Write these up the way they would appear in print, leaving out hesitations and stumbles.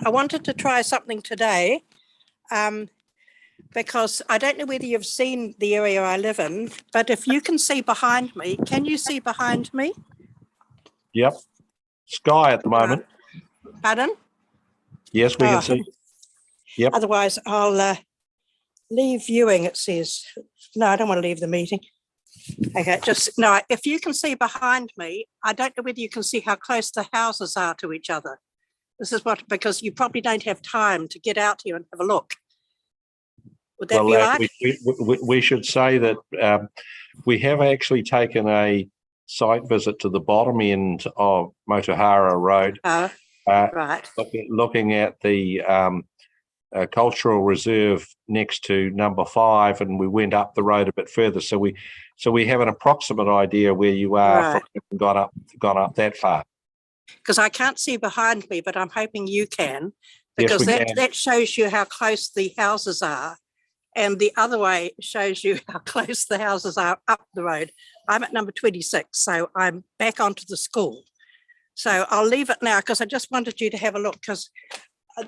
I wanted to try something today because I don't know whether you've seen the area I live in, but if you can see behind me, can you see behind me? Yep. Sky at the moment. Pardon? Yes, we can see. Yep. Otherwise, I'll leave viewing, it says. No, I don't want to leave the meeting. Okay, no, if you can see behind me, I don't know whether you can see how close the houses are to each other. This is because you probably don't have time to get out here and have a look. Would that be right? We should say that we have actually taken a site visit to the bottom end of Motuhara Road. Right. Looking at the cultural reserve next to number 5, and we went up the road a bit further. So we have an approximate idea where you are. Right. Gone up that far. Because I can't see behind me, but I'm hoping you can, because yes, that shows you how close the houses are. And the other way shows you how close the houses are up the road. I'm at number 26, so I'm back onto the school. So I'll leave it now because I just wanted you to have a look, because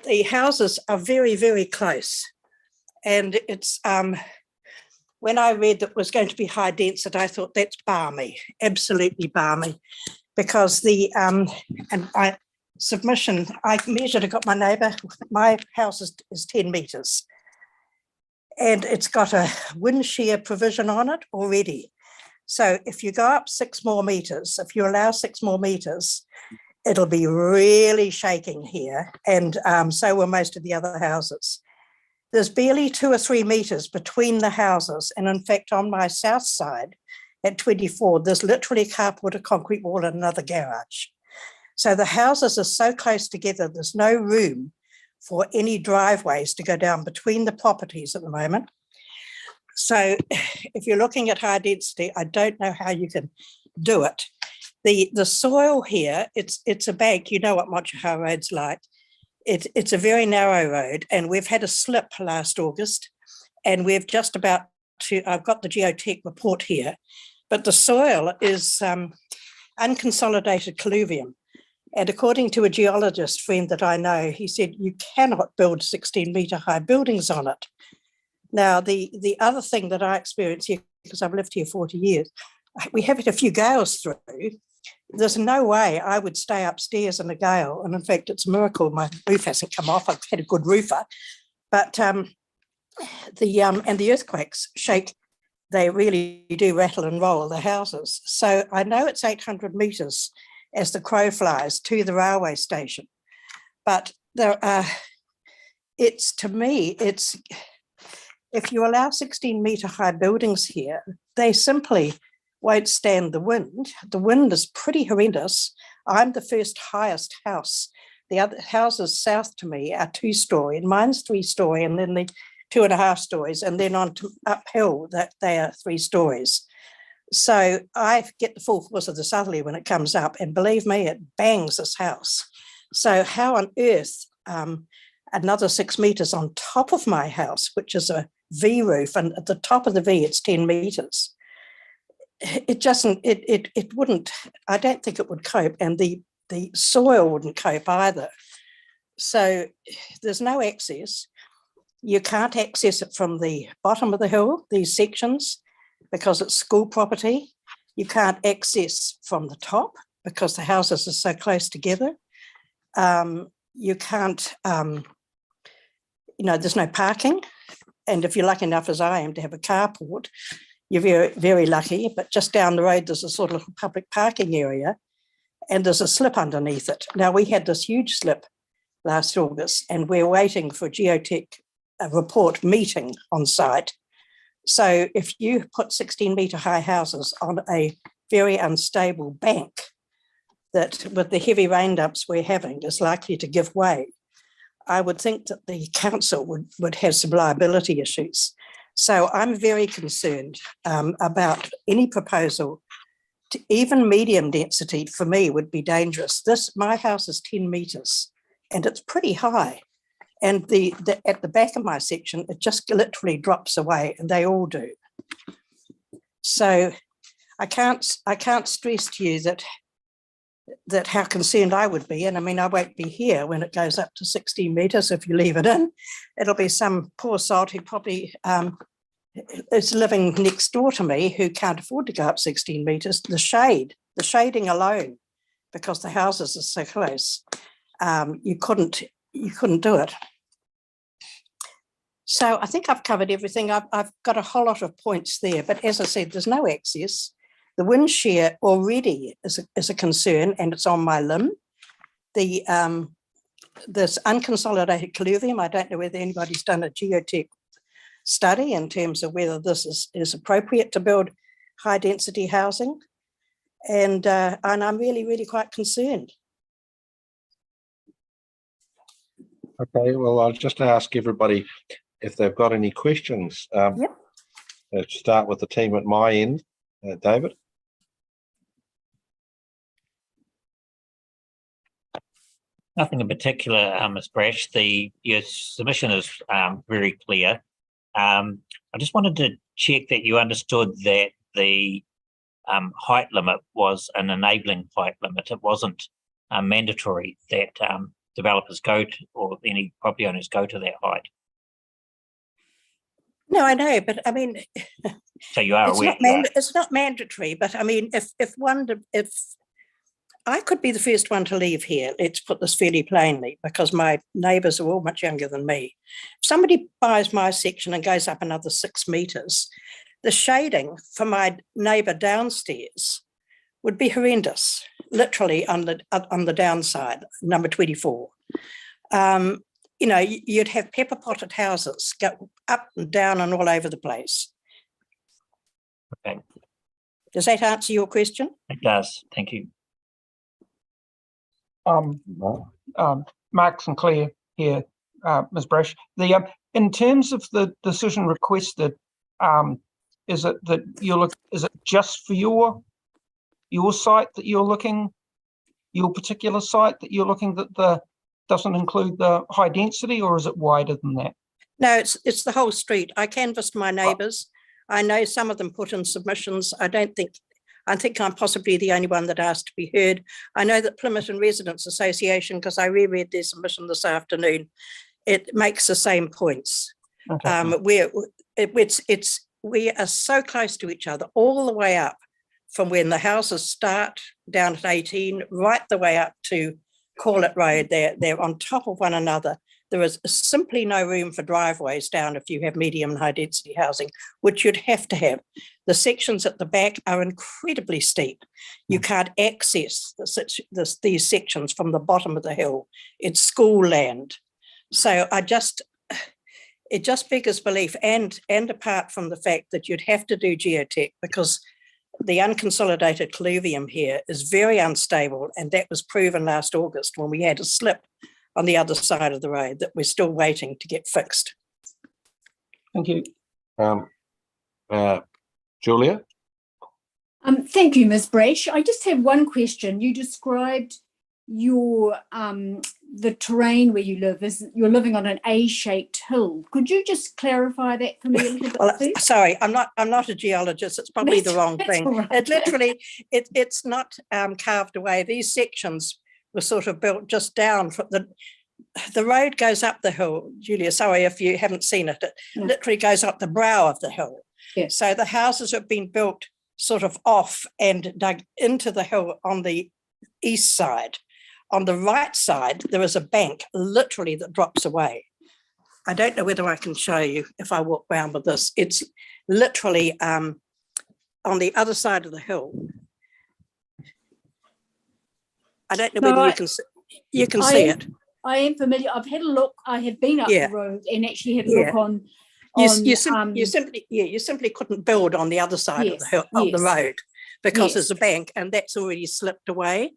the houses are very, very close. And it's, when I read that it was going to be high density, I thought that's balmy, absolutely balmy. Because the submission, I measured, I got my neighbour, my house is 10 metres. And it's got a wind shear provision on it already. So if you go up 6 more metres, if you allow 6 more metres, it'll be really shaking here. And so will most of the other houses. There's barely 2 or 3 metres between the houses. And in fact, on my south side at 24, there's literally a carport, a concrete wall and another garage. So the houses are so close together, there's no room for any driveways to go down between the properties at the moment. So if you're looking at high density, I don't know how you can do it. The soil here, it's a bank. You know what Motuhara Road's like. It's a very narrow road, and we've had a slip last August, and we've just about to, I've got the geotech report here, but the soil is unconsolidated colluvium. And according to a geologist friend that I know, he said you cannot build 16-metre high buildings on it. Now, the other thing that I experience here, because I've lived here 40 years, we have had a few gales through. There's no way I would stay upstairs in a gale. And in fact, it's a miracle my roof hasn't come off. I've had a good roofer. But the earthquakes shake, they really do rattle and roll the houses. So I know it's 800 metres as the crow flies to the railway station. But there are, to me, if you allow 16-metre high buildings here, they simply won't stand the wind. The wind is pretty horrendous. I'm the first highest house. The other houses south to me are 2-storey, and mine's 3-storey, and then the 2.5 stories, and then on to uphill that they are 3 stories. So I get the full force of the southerly when it comes up, and believe me, it bangs this house. So how on earth another 6 metres on top of my house, which is a V roof, and at the top of the V it's 10 metres. It wouldn't, I don't think it would cope, and the soil wouldn't cope either. So there's no access. You can't access it from the bottom of the hill, these sections, because it's school property. You can't access from the top because the houses are so close together. You can't, there's no parking. And if you're lucky enough, as I am, to have a carport, you're very, very lucky. But just down the road, there's a sort of little public parking area, and there's a slip underneath it. Now, we had this huge slip last August, and we're waiting for geotech report meeting on site. So if you put 16-metre high houses on a very unstable bank that with the heavy rain dumps we're having is likely to give way, I would think that the council would have some liability issues. So I'm very concerned about any proposal to even medium density for me would be dangerous. My house is 10 metres and it's pretty high. And at the back of my section, it just literally drops away, and they all do. So I can't stress to you that that how concerned I would be. And I mean, I won't be here when it goes up to 16 metres if you leave it in. It'll be some poor sod who probably is living next door to me who can't afford to go up 16 metres. The shading alone, because the houses are so close, you couldn't do it. So I think I've covered everything. I've got a whole lot of points there, but as I said, there's no access. The wind shear already is a concern, and it's on my limb. This unconsolidated colluvium, I don't know whether anybody's done a geotech study in terms of whether this is appropriate to build high density housing. And I'm really, really quite concerned. Okay, well, I'll just ask everybody if they've got any questions. Yep. Let's start with the team at my end. David? Nothing in particular, Ms. Brash. Your submission is very clear. I just wanted to check that you understood that the height limit was an enabling height limit. It wasn't mandatory that developers go to, or any property owners go to that height. No, I know, but I mean, So you are aware. it's not mandatory, but I mean, if I could be the first one to leave here, let's put this fairly plainly, because my neighbours are all much younger than me. If somebody buys my section and goes up another 6 metres, the shading for my neighbour downstairs would be horrendous, literally on the downside, number 24. You know, you'd have pepper potted houses go up and down and all over the place. Okay. Does that answer your question? It does. Thank you. Mark Sinclair here, Ms. Brash. In terms of the decision requested, is it that is it just for your site that you're looking, your particular site that you're looking that doesn't include the high density, or is it wider than that? No, it's the whole street. I canvassed my neighbours. I know some of them put in submissions. I think I'm possibly the only one that asked to be heard. I know that Plymouth and Residents Association, because I reread their submission this afternoon, it makes the same points. Okay. We are so close to each other all the way up from when the houses start down at 18, right the way up to Corlett Road. They're on top of one another. There is simply no room for driveways down if you have medium and high density housing, which you'd have to have. The sections at the back are incredibly steep. You can't access these sections from the bottom of the hill. It's school land. So it just beggars belief, and apart from the fact that you'd have to do geotech, because the unconsolidated colluvium here is very unstable, and that was proven last August when we had a slip on the other side of the road that we're still waiting to get fixed. Thank you. Julia? Thank you, Ms. Brash. I just have one question. You described your the terrain where you live is you're living on an A-shaped hill. Could you just clarify that for me a little bit? Well, please? sorry, I'm not a geologist. It's probably the wrong thing. All right. It literally, it's not carved away. These sections were sort of built just down from the road goes up the hill. Julia, sorry if you haven't seen it. It literally goes up the brow of the hill. Yeah. So the houses have been built sort of off and dug into the hill on the east side. On the right side, there is a bank literally that drops away. I don't know whether I can show you if I walk around with this. It's literally on the other side of the hill. I don't know whether you can see it. I am familiar. I've had a look. I have been up the road and actually had a look on. You simply couldn't build on the other side of the hill, of the road, because there's a bank and that's already slipped away.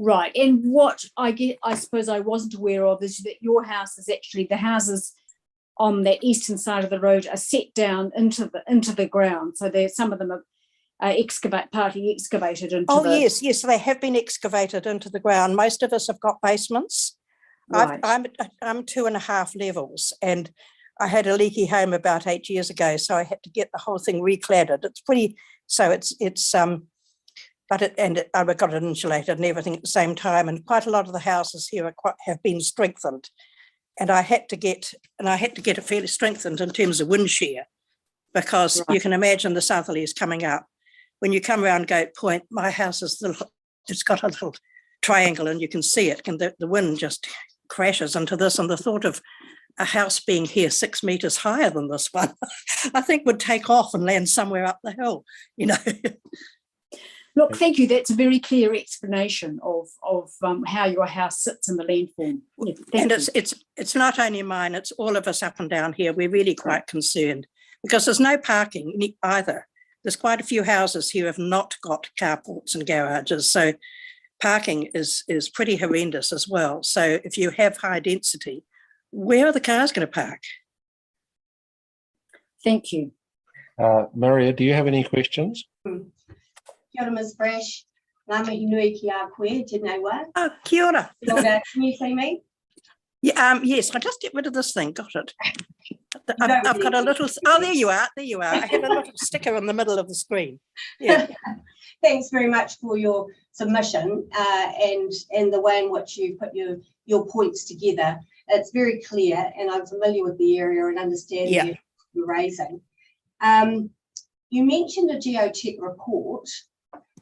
Right. And what I suppose I wasn't aware of is that your house is actually, the houses on that eastern side of the road are set down into the ground. So some of them are partly excavated into yes, they have been excavated into the ground. Most of us have got basements. Right. I'm 2.5 levels, and I had a leaky home about 8 years ago, so I had to get the whole thing recladded. It's pretty, so it's but I've got it insulated and everything at the same time. And quite a lot of the houses here have been strengthened. And I had to get it fairly strengthened in terms of wind shear, because you can imagine the southerlies coming up. When you come around Goat Point, my house is it's got a little triangle and you can see it, and the wind just crashes into this. And the thought of a house being here 6 meters higher than this one, I think would take off and land somewhere up the hill, you know. Look, thank you. That's a very clear explanation of how your house sits in the landform. Yeah, And thank you. it's not only mine, it's all of us up and down here. We're really quite concerned because there's no parking either. There's quite a few houses here have not got carports and garages, so parking is pretty horrendous as well. So if you have high density, where are the cars going to park? Thank you. Maria, do you have any questions? Kia ora, Ms. Brash. Ngā mihi nui ki a koe, tēnei wā. Oh, kia ora. Can you see me? Yeah, yes, I just get rid of this thing. Got it. I've got a little. Oh, there you are. There you are. I had a little sticker in the middle of the screen. Yeah. Thanks very much for your submission and the way in which you put your points together. It's very clear, and I'm familiar with the area and understand Yeah. what you're raising. You mentioned a geotech report.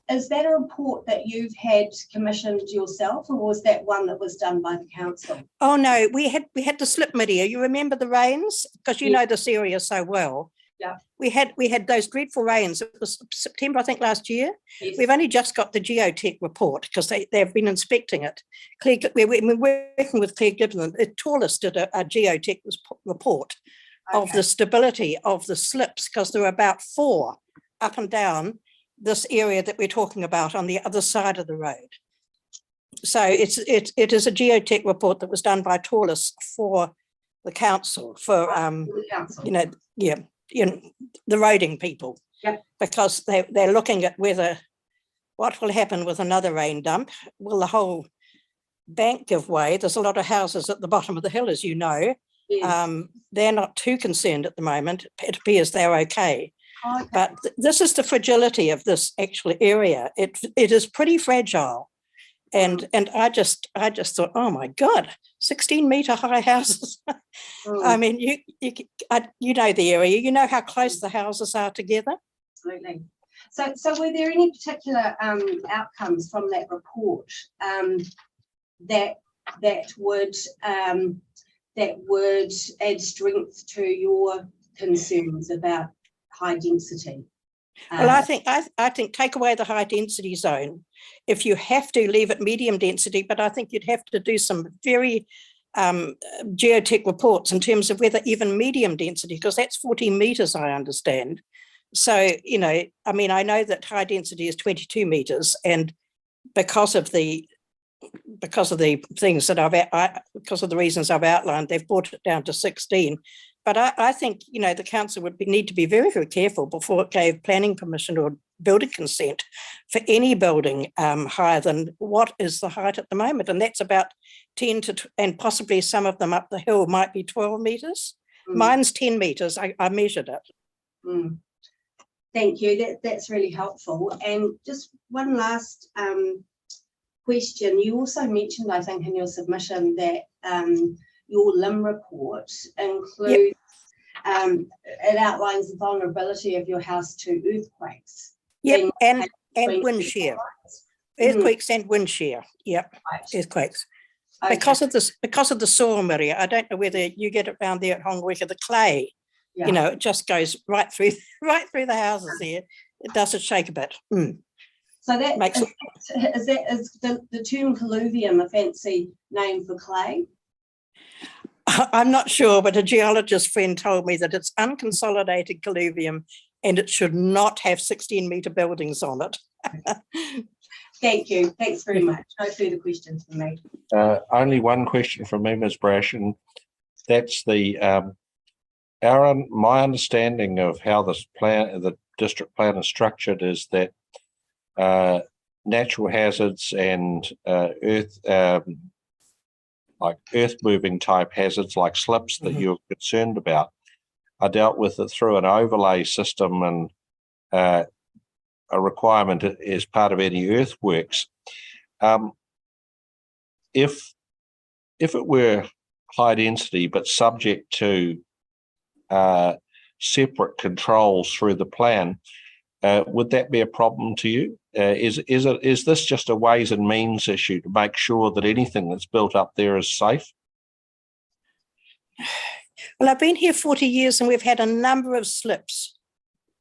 Is that a report that you've had commissioned yourself, or was that one that was done by the council? Oh no, we had the slip mid-year. You remember the rains, because you Yeah. know this area so well. Yeah. We had those dreadful rains. It was September, I think, last year. Yes. We've only just got the geotech report because they've been inspecting it. We're working with Claire Gibbon. Tallest did a geotech report of Okay. the stability of the slips, because there are about 4 up and down this area that we're talking about on the other side of the road. So it is a geotech report that was done by Tallest for the council, for The council. the roading people. Yep. Because they're looking at what will happen with another rain dump. Will the whole bank give way? There's a lot of houses at the bottom of the hill, as you know. Yes. They're not too concerned at the moment. It appears they're okay. Okay. But this is the fragility of this actual area. It is pretty fragile. And I just thought, oh my God, 16-meter high houses. I mean, you know the area, you know how close the houses are together. Absolutely. So were there any particular outcomes from that report that would add strength to your concerns about high density? Well, I think take away the high density zone. If you have to, leave it medium density, but I think you'd have to do some very geotech reports in terms of whether even medium density, because that's 14 meters, I understand. So, you know, I mean, I know that high density is 22 meters, and because of the things that because of the reasons I've outlined, they've brought it down to 16. But I think, you know, the council would need to be very, very careful before it gave planning permission or building consent for any building higher than what is the height at the moment. And that's about 10 to, and possibly some of them up the hill might be 12 meters. Mine's 10 meters. I measured it. Thank you. That's really helpful. And just one last question. You also mentioned, I think, in your submission that your LIM report includes, it outlines the vulnerability of your house to earthquakes. Yep, and wind shear. Earthquakes and wind shear. Yep, Right. earthquakes. Okay. Because of the soil, Maria, I don't know whether you get it around there at Hongweka, the clay, Yeah. you know, it just goes right through the houses there. It doesn't shake a bit. So that Makes is the term colluvium a fancy name for clay? I'm not sure, but a geologist friend told me that it's unconsolidated colluvium and it should not have 16-meter buildings on it. Thank you. Thanks very much. No further questions from me. Only one question from me, Ms. Brash, and that's my understanding of how the district plan is structured is that natural hazards and like earth moving type hazards like slips that you're concerned about are dealt with through an overlay system, and a requirement as part of any earthworks. If it were high density but subject to separate controls through the plan, would that be a problem to you? Is this just a ways and means issue to make sure that anything that's built up there is safe? Well, I've been here 40 years and we've had a number of slips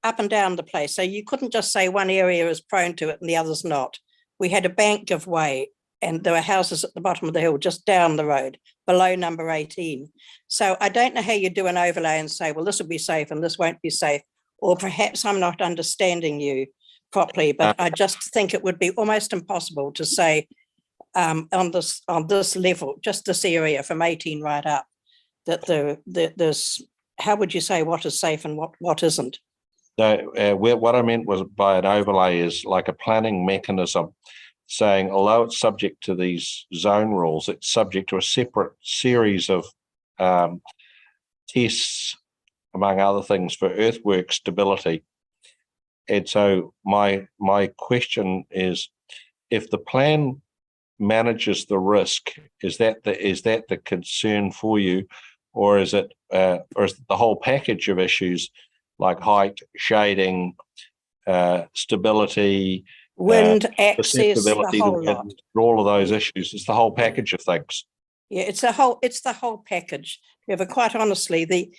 up and down the place. So you couldn't just say one area is prone to it and the other's not. We had a bank give way and there were houses at the bottom of the hill just down the road below number 18. So I don't know how you do an overlay and say, well, this will be safe and this won't be safe. Or perhaps I'm not understanding you properly, but I just think it would be almost impossible to say on this level, just this area from 18 right up, that there's, how would you say what is safe and what isn't? No, what I meant was by an overlay is like a planning mechanism saying, although it's subject to these zone rules, it's subject to a separate series of tests, among other things, for earthwork stability. And so my question is, if the plan manages the risk, is that the concern for you, or is it the whole package of issues like height, shading, stability, wind, access, the susceptibility whole to lot. wind, all of those issues? It's the whole package of things. Yeah, it's the whole package. Yeah, but quite honestly,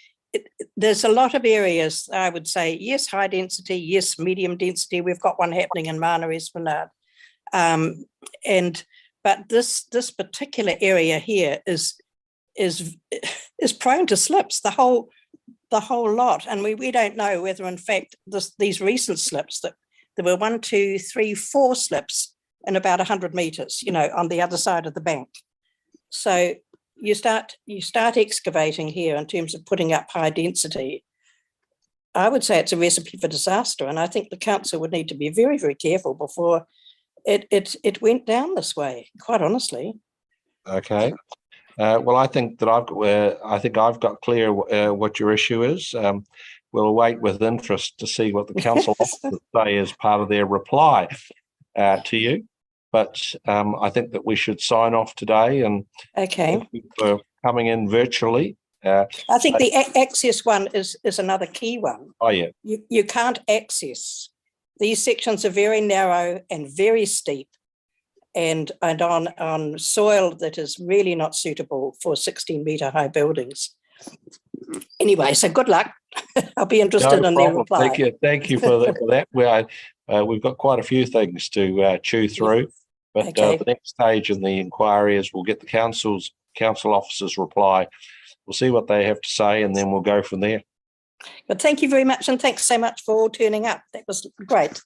there's a lot of areas, I would say, yes, high density, yes, medium density. We've got one happening in Mana Esplanade. But this particular area here is prone to slips, the whole lot. And we don't know whether, in fact, these recent slips, that there were 1, 2, 3, 4 slips in about 100 meters, on the other side of the bank. So you start excavating here in terms of putting up high density. I would say it's a recipe for disaster, and I think the council would need to be very, very careful before it went down this way. Quite honestly. Okay. Well, I think that I've got clear what your issue is. We'll wait with interest to see what the council officers say as part of their reply to you. But I think that we should sign off today, and Okay. thank you for coming in virtually. I think the access one is another key one. Oh yeah. You can't access. These sections are very narrow and very steep, and on soil that is really not suitable for 16-meter high buildings. Anyway, so good luck. I'll be interested in their reply. Thank you for that. We've got quite a few things to chew through, but Okay. the next stage in the inquiry is we'll get the council officers' reply. We'll see what they have to say, and then we'll go from there. But thank you very much, and thanks so much for all turning up. That was great.